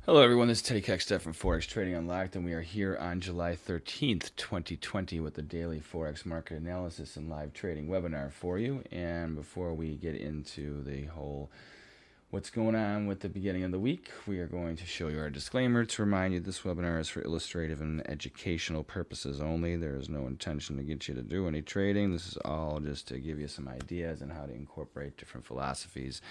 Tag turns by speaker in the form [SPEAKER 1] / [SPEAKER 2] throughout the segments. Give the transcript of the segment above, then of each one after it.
[SPEAKER 1] Hello everyone, this is Teddy Keckstedt from Forex Trading Unlocked, and we are here on July 13th, 2020 with the daily Forex market analysis and live trading webinar for you. And before we get into the whole what's going on with the beginning of the week, we are going to show you our disclaimer to remind you this webinar is for illustrative and educational purposes only. There is no intention to get you to do any trading. This is all just to give you some ideas on how to incorporate different philosophies,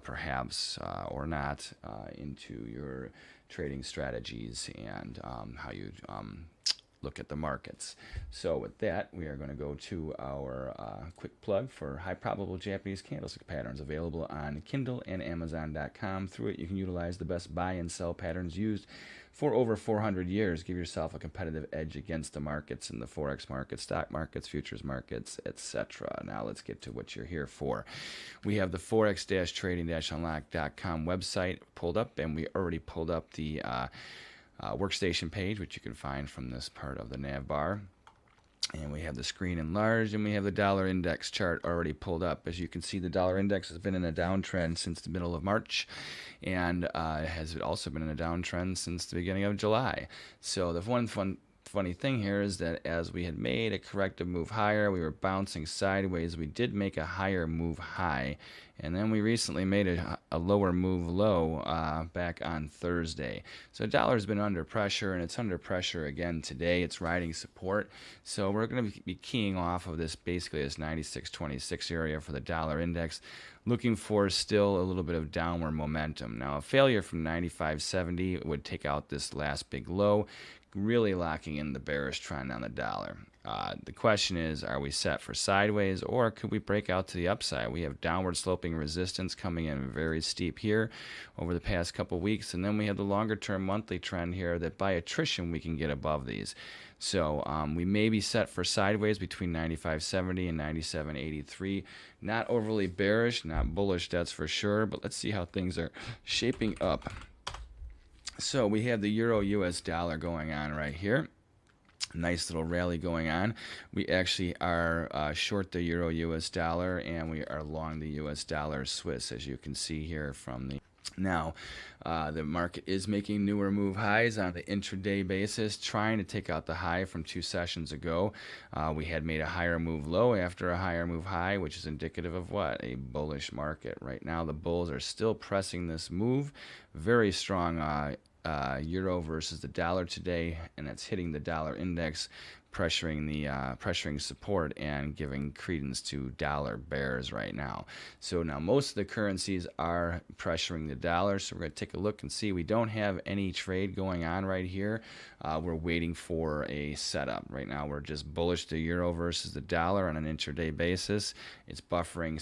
[SPEAKER 1] perhaps or not, into your trading strategies and how you look at the markets. So with that, we are going to go to our quick plug for high probable Japanese candlestick patterns available on Kindle and Amazon.com. Through it, you can utilize the best buy and sell patterns used for over 400 years. Give yourself a competitive edge against the markets in the Forex market, stock markets, futures markets, etc. Now let's get to what you're here for. We have the Forex-Trading-Unlocked.com website pulled up, and we already pulled up the workstation page, which you can find from this part of the nav bar. And we have the screen enlarged, and we have the dollar index chart already pulled up. As you can see, the dollar index has been in a downtrend since the middle of March, and has also been in a downtrend since the beginning of July. So the funny thing here is that as we had made a corrective move higher, we were bouncing sideways. We did make a higher move high, and then we recently made a lower move low back on Thursday. So the dollar's been under pressure, and it's under pressure again today. It's riding support. So we're going to be keying off of this, basically this 96.26 area for the dollar index, looking for still a little bit of downward momentum. Now a failure from 95.70 would take out this last big low, really locking in the bearish trend on the dollar. The question is, are we set for sideways, or could we break out to the upside? We have downward sloping resistance coming in very steep here over the past couple weeks, and then we have the longer term monthly trend here that by attrition we can get above these. So we may be set for sideways between 95.70 and 97.83. Not overly bearish, not bullish, that's for sure, but let's see how things are shaping up. So we have the Euro US dollar going on right here. Nice little rally going on. We actually are short the Euro US dollar, and we are long the US dollar Swiss, as you can see here from the. Now, the market is making newer move highs on the intraday basis, trying to take out the high from 2 sessions ago. We had made a higher move low after a higher move high, which is indicative of what? A bullish market. Right now, the bulls are still pressing this move. Very strong euro versus the dollar today, and that's hitting the dollar index, pressuring support and giving credence to dollar bears right now. So now most of the currencies are pressuring the dollar, so we're going to take a look and see. We don't have any trade going on right here. We're waiting for a setup. Right now we're just bullish the euro versus the dollar on an intraday basis. It's buffering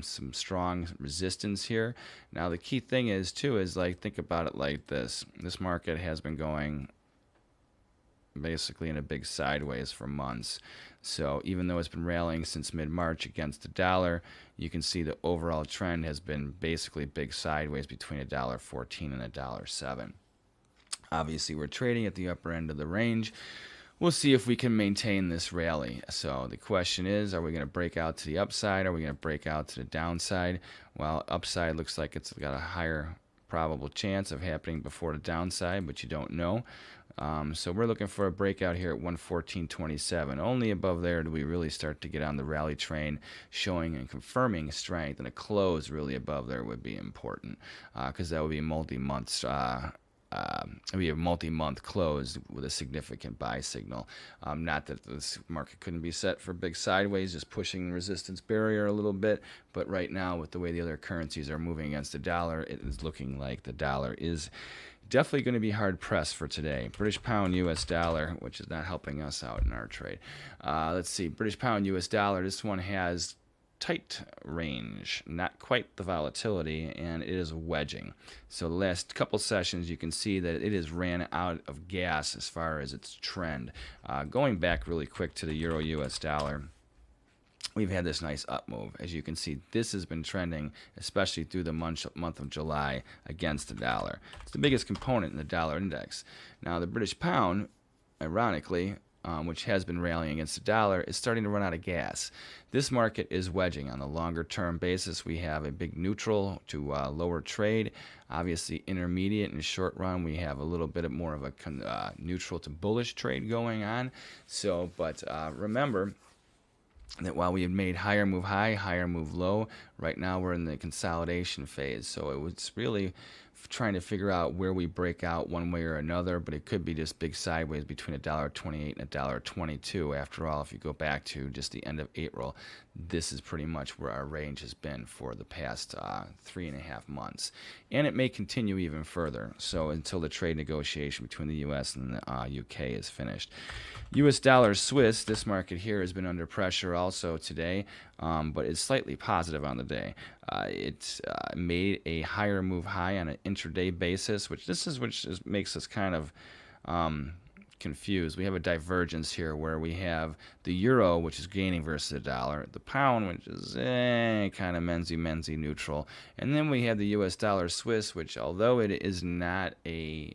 [SPEAKER 1] some strong resistance here. Now the key thing is too is, like, think about it like this. This market has been going basically in a big sideways for months. So even though it's been rallying since mid-March against the dollar, you can see the overall trend has been basically big sideways between $1.14 and $1.07. Obviously, we're trading at the upper end of the range. We'll see if we can maintain this rally. So the question is, are we going to break out to the upside? Are we going to break out to the downside? Well, upside looks like it's got a higher probable chance of happening before the downside, but you don't know. So we're looking for a breakout here at 114.27. Only above there do we really start to get on the rally train, showing and confirming strength, and a close really above there would be important, because that would be a multi-month close with a significant buy signal. Not that this market couldn't be set for big sideways, just pushing the resistance barrier a little bit, but right now with the way the other currencies are moving against the dollar, it is looking like the dollar is definitely going to be hard pressed for today. British pound US dollar, which is not helping us out in our trade. Let's see, British pound US dollar, this one has tight range, not quite the volatility, and it is wedging. So the last couple sessions, you can see that it has ran out of gas as far as its trend. Going back really quick to the Euro US dollar, we've had this nice up move. As you can see, this has been trending, especially through the month of July, against the dollar. It's the biggest component in the dollar index. Now, the British pound, ironically, which has been rallying against the dollar, is starting to run out of gas. This market is wedging on the longer term basis. We have a big neutral to lower trade. Obviously, intermediate and short run, we have a little bit more of a neutral to bullish trade going on. So, but remember that while we have made higher move high, higher move low, right now we're in the consolidation phase. So it was really trying to figure out where we break out one way or another, but it could be just big sideways between $1.28 and $1.22. After all, if you go back to just the end of April, this is pretty much where our range has been for the past 3.5 months. And it may continue even further, so until the trade negotiation between the U.S. and the UK is finished. U.S. dollar Swiss, this market here has been under pressure also today, but it's slightly positive on the day. It's made a higher move high on an intraday basis, which makes us kind of confused. We have a divergence here where we have the euro, which is gaining versus the dollar, the pound, which is kind of mensy neutral, and then we have the U.S. dollar Swiss, which although it is not a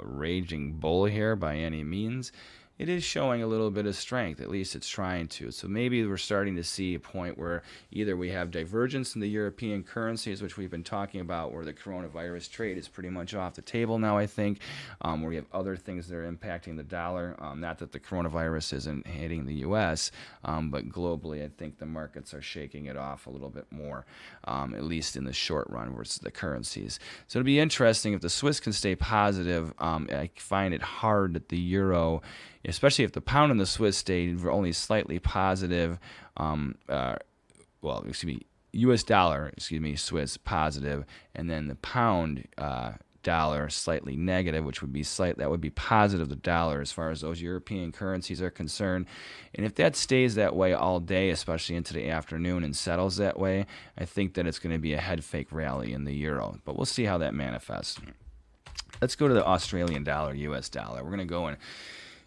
[SPEAKER 1] raging bull here by any means, it is showing a little bit of strength. At least it's trying to. So maybe we're starting to see a point where either we have divergence in the European currencies, which we've been talking about, where the coronavirus trade is pretty much off the table now, I think, where we have other things that are impacting the dollar. Not that the coronavirus isn't hitting the U.S., but globally, I think the markets are shaking it off a little bit more, at least in the short run versus the currencies. So it'll be interesting if the Swiss can stay positive. I find it hard that the euro, especially if the pound and the Swiss stayed only slightly positive, U.S. dollar, Swiss positive, and then the pound dollar slightly negative, which would be that would be positive the dollar as far as those European currencies are concerned. And if that stays that way all day, especially into the afternoon, and settles that way, I think that it's going to be a head fake rally in the euro. But we'll see how that manifests. Let's go to the Australian dollar, U.S. dollar. We're going to go and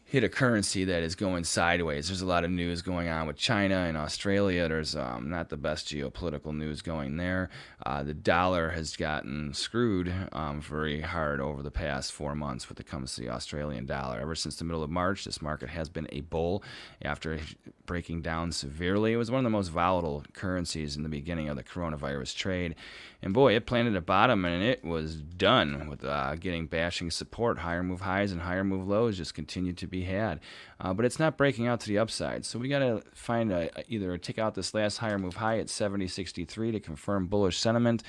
[SPEAKER 1] hit a currency that is going sideways. There's a lot of news going on with China and Australia. There's not the best geopolitical news going there. The dollar has gotten screwed very hard over the past 4 months when it comes to the Australian dollar. Ever since the middle of March, this market has been a bull after breaking down severely. It was one of the most volatile currencies in the beginning of the coronavirus trade. And boy, it planted a bottom and it was done with getting bashing support. Higher move highs and higher move lows just continued to be had. But it's not breaking out to the upside. So we got to find either take out this last higher move high at 70.63 to confirm bullish sentiment,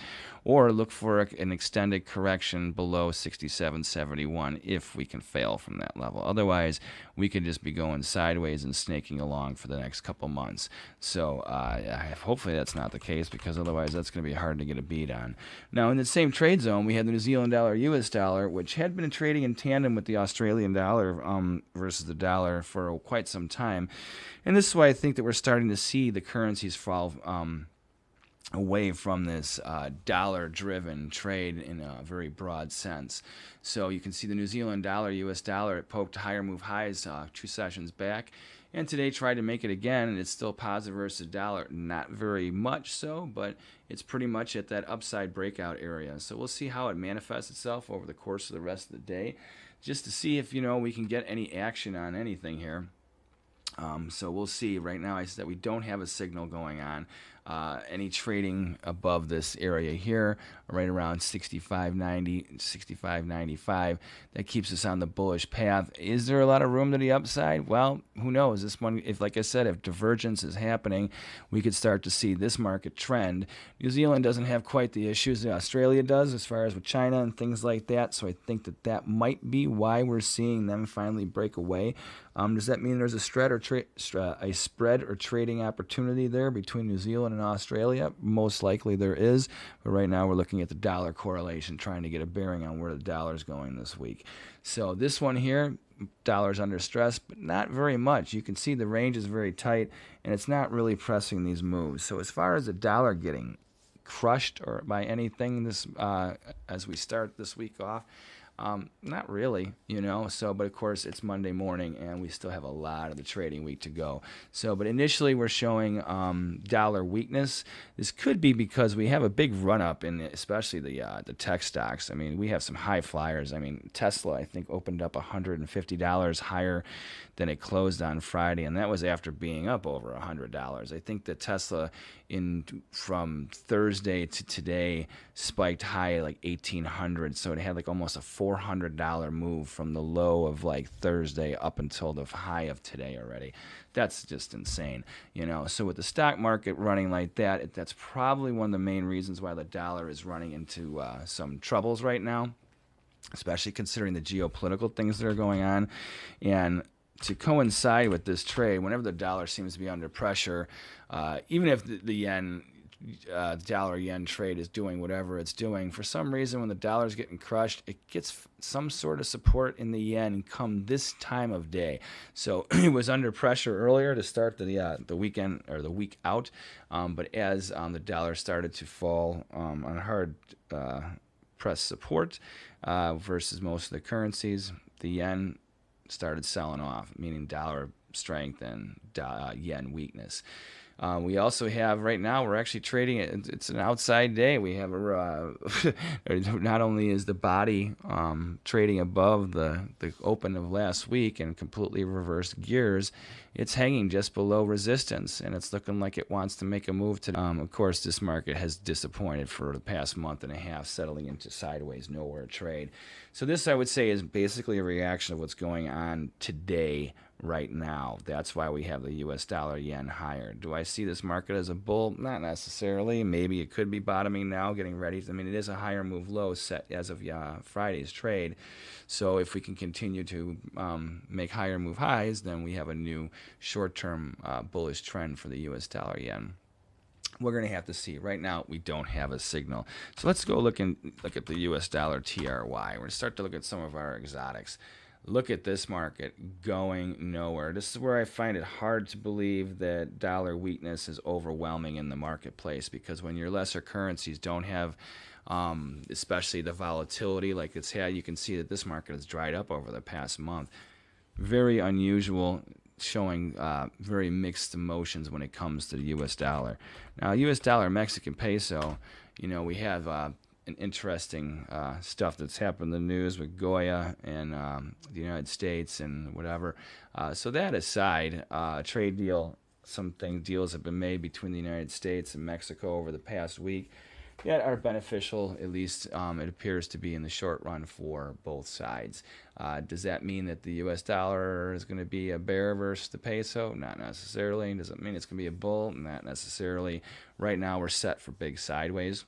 [SPEAKER 1] or look for an extended correction below 67.71 if we can fail from that level. Otherwise, we could just be going sideways and snaking along for the next couple months. So hopefully that's not the case, because otherwise that's going to be hard to get a beat on. Now, in the same trade zone, we had the New Zealand dollar, U.S. dollar, which had been trading in tandem with the Australian dollar versus the dollar for quite some time. And this is why I think that we're starting to see the currencies fall away from this dollar-driven trade in a very broad sense. So you can see the New Zealand dollar, U.S. dollar, it poked higher move highs 2 sessions back, and today tried to make it again, and it's still positive versus dollar. Not very much so, but it's pretty much at that upside breakout area. So we'll see how it manifests itself over the course of the rest of the day, just to see if, we can get any action on anything here. So we'll see. Right now, I said we don't have a signal going on. Any trading above this area here, right around 65.90, 65.95, that keeps us on the bullish path. Is there a lot of room to the upside? Well, who knows? This one, like I said, if divergence is happening, we could start to see this market trend. New Zealand doesn't have quite the issues that Australia does as far as with China and things like that, so I think that might be why we're seeing them finally break away. Does that mean there's a spread or trading opportunity there between New Zealand and Australia? Most likely there is, but right now we're looking at the dollar correlation, trying to get a bearing on where the dollar's going this week. So this one here, dollar's under stress, but not very much. You can see the range is very tight, and it's not really pressing these moves. So as far as the dollar getting crushed or by anything this as we start this week off, Not really, So, but of course, it's Monday morning, and we still have a lot of the trading week to go. So, but initially, we're showing dollar weakness. This could be because we have a big run up in, especially the tech stocks. I mean, we have some high flyers. I mean, Tesla, I think, opened up $150 higher than it closed on Friday, and that was after being up over $100. I think that Tesla, from Thursday to today, spiked high like 1,800, so it had like almost a $400 move from the low of like Thursday up until the high of today already. That's just insane, So with the stock market running like that, that's probably one of the main reasons why the dollar is running into some troubles right now, especially considering the geopolitical things that are going on. And to coincide with this trade, whenever the dollar seems to be under pressure, even if the yen, dollar yen trade is doing whatever it's doing, for some reason when the dollar is getting crushed, it gets some sort of support in the yen come this time of day. So it was under pressure earlier to start the weekend or the week out, but as the dollar started to fall on hard press support versus most of the currencies, the yen started selling off, meaning dollar strength and yen weakness. We also have right now, we're actually trading it. It's an outside day. We have not only is the body trading above the open of last week and completely reversed gears, it's hanging just below resistance, and it's looking like it wants to make a move to. Of course, this market has disappointed for the past month and a half, settling into sideways, nowhere trade. So this, I would say, is basically a reaction of what's going on today, right now. That's why we have the U.S. dollar yen higher. Do I see this market as a bull? Not necessarily. Maybe it could be bottoming now, getting ready. I mean, it is a higher move low set as of Friday's trade. So if we can continue to make higher move highs, then we have a new short-term bullish trend for the U.S. dollar yen. We're going to have to see. Right now, we don't have a signal. So let's go look at the U.S. dollar TRY. We're going to start to look at some of our exotics. Look at this market going nowhere. This is where I find it hard to believe that dollar weakness is overwhelming in the marketplace, because when your lesser currencies don't have especially the volatility like it's had, you can see that this market has dried up over the past month. Very unusual, showing very mixed emotions when it comes to the U.S. dollar. Now, U.S. dollar Mexican peso, we have an interesting stuff that's happened in the news with Goya and the United States and whatever. So that aside, trade deal, deals have been made between the United States and Mexico over the past week that are beneficial, at least it appears to be in the short run for both sides. Does that mean that the U.S. dollar is going to be a bear versus the peso? Not necessarily. Does it mean it's going to be a bull? Not necessarily. Right now we're set for big sideways.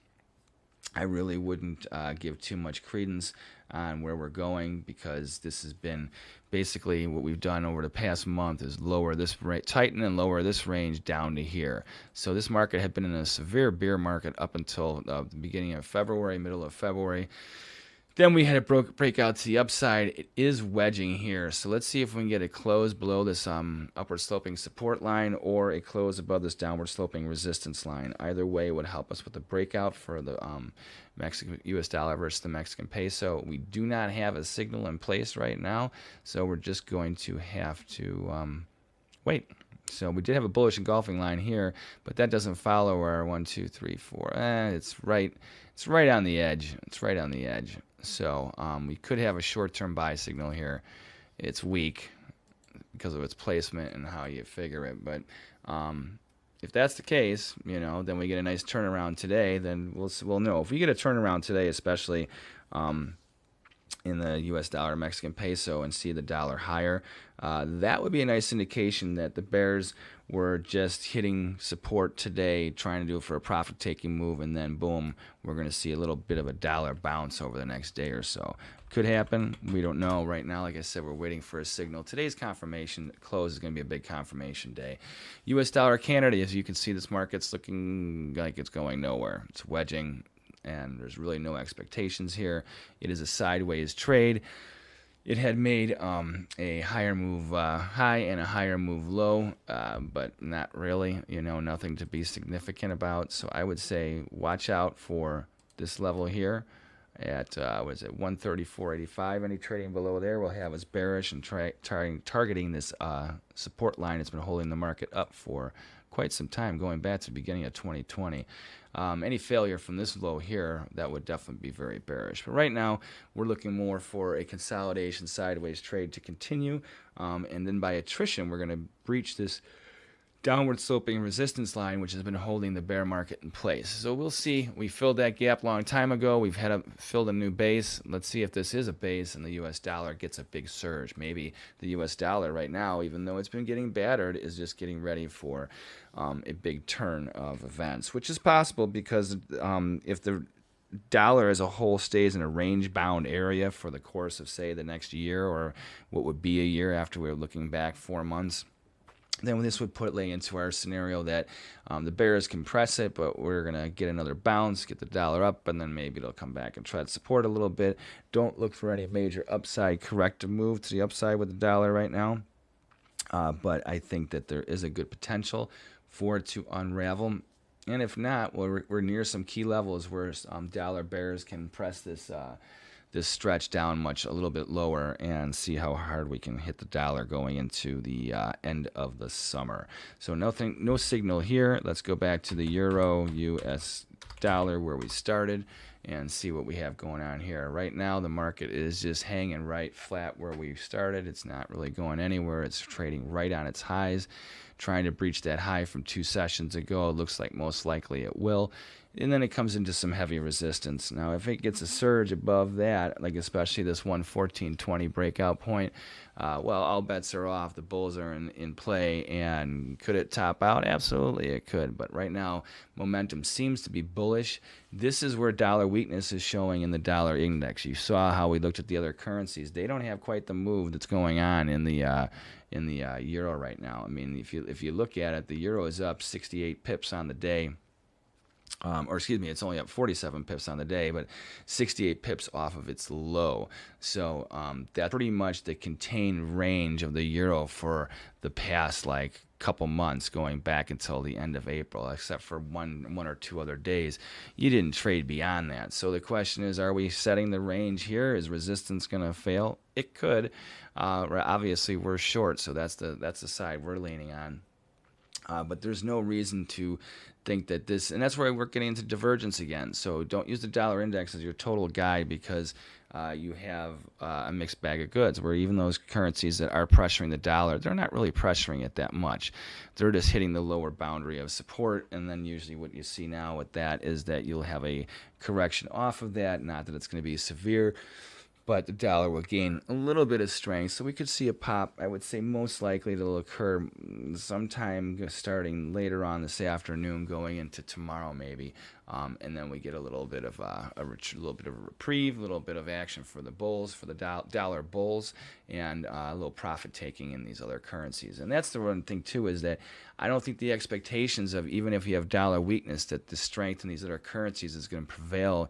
[SPEAKER 1] I really wouldn't give too much credence on where we're going, because this has been basically what we've done over the past month is lower this rate, tighten and lower this range down to here. So this market had been in a severe bear market up until the beginning of February, middle of February. Then we had a break out to the upside. It is wedging here. So let's see if we can get a close below this upward sloping support line, or a close above this downward sloping resistance line. Either way would help us with the breakout for the Mexican U.S. dollar versus the Mexican peso. We do not have a signal in place right now, so we're just going to have to wait. So we did have a bullish engulfing line here, but that doesn't follow our 1, 2, 3, 4. It's right on the edge. It's right on the edge. So we could have a short-term buy signal here. It's weak because of its placement and how you figure it. But if that's the case, then we get a nice turnaround today. Then we'll know. If we get a turnaround today, especially in the U.S. dollar Mexican peso, and see the dollar higher, that would be a nice indication that the bears were just hitting support today, trying to do it for a profit-taking move, and then boom, we're going to see a little bit of a dollar bounce over the next day or so. Could happen. We don't know right now. Like I said, we're waiting for a signal. Today's confirmation close is going to be a big confirmation day. U.S. dollar Canada, as you can see, this market's looking like it's going nowhere. It's wedging, and there's really no expectations here. It is a sideways trade. It had made a higher move high and a higher move low, but not really, nothing to be significant about. So I would say watch out for this level here. at what is it, 134.85. Any trading below there will have us bearish and targeting this support line. It's been holding the market up for quite some time, going back to the beginning of 2020. Any failure from this low here, that would definitely be very bearish. But right now, we're looking more for a consolidation sideways trade to continue, and then by attrition, we're going to breach this downward sloping resistance line, which has been holding the bear market in place. So we'll see. We filled that gap a long time ago. We've filled a new base. Let's see if this is a base and the U.S. dollar gets a big surge. Maybe the U.S. dollar right now, even though it's been getting battered, is just getting ready for a big turn of events, which is possible because if the dollar as a whole stays in a range-bound area for the course of, say, the next year, or what would be a year after we're looking back 4 months, then this would put it into our scenario that the bears compress it, but we're going to get another bounce, get the dollar up, and then maybe it'll come back and try to support a little bit. Don't look for any major upside corrective move to the upside with the dollar right now. But I think that there is a good potential for it to unravel. And if not, well, we're near some key levels where dollar bears can press this stretch down a little bit lower and see how hard we can hit the dollar going into the end of the summer. So no signal here. Let's go back to the euro US dollar where we started and see what we have going on here. Right now the market is just hanging right flat where we started. It's not really going anywhere. It's trading right on its highs, trying to breach that high from 2 sessions ago. It looks like most likely it will. And then it comes into some heavy resistance. Now, if it gets a surge above that, like especially this 114.20 breakout point, well, all bets are off. The bulls are in play. And could it top out? Absolutely, it could. But right now, momentum seems to be bullish. This is where dollar weakness is showing in the dollar index. You saw how we looked at the other currencies. They don't have quite the move that's going on in the euro right now. I mean, if you look at it, the euro is up 68 pips on the day. Or excuse me, it's only up 47 pips on the day, but 68 pips off of its low. So that's pretty much the contained range of the euro for the past couple months, going back until the end of April, except for one or two other days. You didn't trade beyond that. So the question is, are we setting the range here? Is resistance going to fail? It could. Obviously, we're short, so that's the side we're leaning on. But there's no reason to think that this, and that's where we're getting into divergence again. So don't use the dollar index as your total guide, because you have a mixed bag of goods, where even those currencies that are pressuring the dollar, they're not really pressuring it that much. They're just hitting the lower boundary of support, and then usually what you see now with that is that you'll have a correction off of that. Not that it's going to be severe, but the dollar will gain a little bit of strength. So we could see a pop. I would say most likely it'll occur sometime starting later on this afternoon, going into tomorrow maybe. And then we get a little bit of a reprieve, a little bit of action for the bulls, for the dollar bulls, and a little profit taking in these other currencies. And that's the one thing too, is that I don't think the expectations of, even if you have dollar weakness, that the strength in these other currencies is going to prevail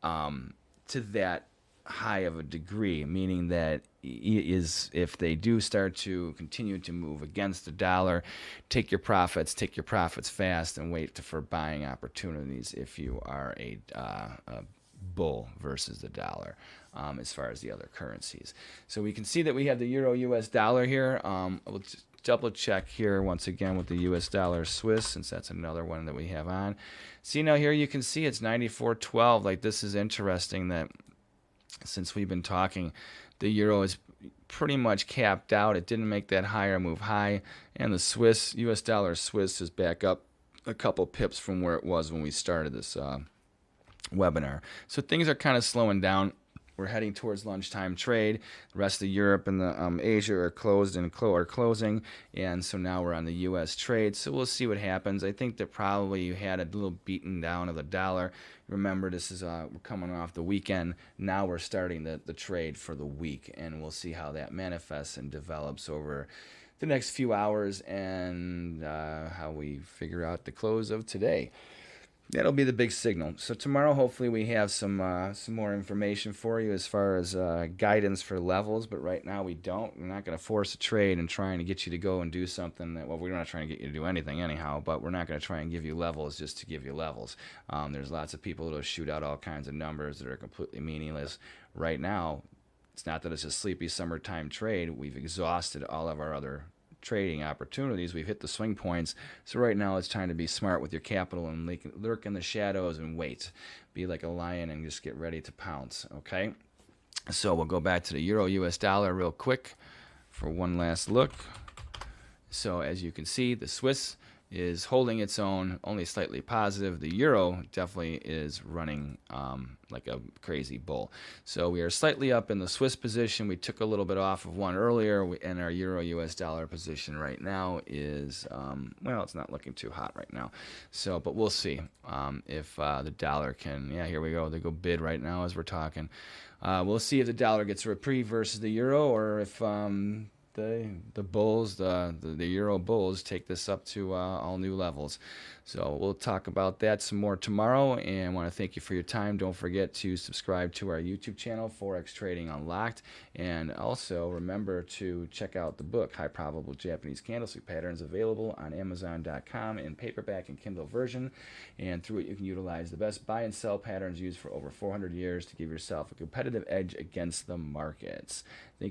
[SPEAKER 1] to that high of a degree, meaning that if they do start to continue to move against the dollar, take your profits fast, and wait for buying opportunities if you are a bull versus the dollar, as far as the other currencies. So we can see that we have the euro US dollar here. We'll just double check here once again with the US dollar Swiss, since that's another one that we have on. See, now here you can see it's 94.12. Like, this is interesting that since we've been talking, the euro is pretty much capped out. It didn't make that higher move high, and the US dollar Swiss is back up a couple pips from where it was when we started this webinar. So things are kind of slowing down. We're heading towards lunchtime trade. The rest of Europe and the Asia are closed and are closing, and so now we're on the U.S. trade. So we'll see what happens. I think that probably you had a little beaten down of the dollar. Remember, this is we're coming off the weekend. Now we're starting the trade for the week, and we'll see how that manifests and develops over the next few hours, and how we figure out the close of today. That'll be the big signal. So tomorrow, hopefully, we have some more information for you as far as guidance for levels. But right now, we don't. We're not going to force a trade and trying to get you to go and do something that. Well, we're not trying to get you to do anything anyhow. But we're not going to try and give you levels just to give you levels. There's lots of people that'll shoot out all kinds of numbers that are completely meaningless. Right now, it's not that it's a sleepy summertime trade. We've exhausted all of our other trading opportunities. We've hit the swing points. So right now it's time to be smart with your capital and lurk in the shadows and wait. Be like a lion and just get ready to pounce. Okay. So we'll go back to the Euro US dollar real quick for one last look. So as you can see, the Swiss is holding its own, only slightly positive. The euro definitely is running like a crazy bull. So we are slightly up in the Swiss position. We took a little bit off of one earlier, and our euro US dollar position right now is, well, it's not looking too hot right now. So, but we'll see if the dollar can, yeah, here we go. They go bid right now as we're talking. We'll see if the dollar gets a reprieve versus the euro, or if the bulls, the Euro bulls, take this up to all new levels. So we'll talk about that some more tomorrow, and I want to thank you for your time. Don't forget to subscribe to our YouTube channel, Forex Trading Unlocked, and also remember to check out the book, High Probable Japanese Candlestick Patterns, available on Amazon.com in paperback and Kindle version, and through it you can utilize the best buy and sell patterns used for over 400 years to give yourself a competitive edge against the markets. Thank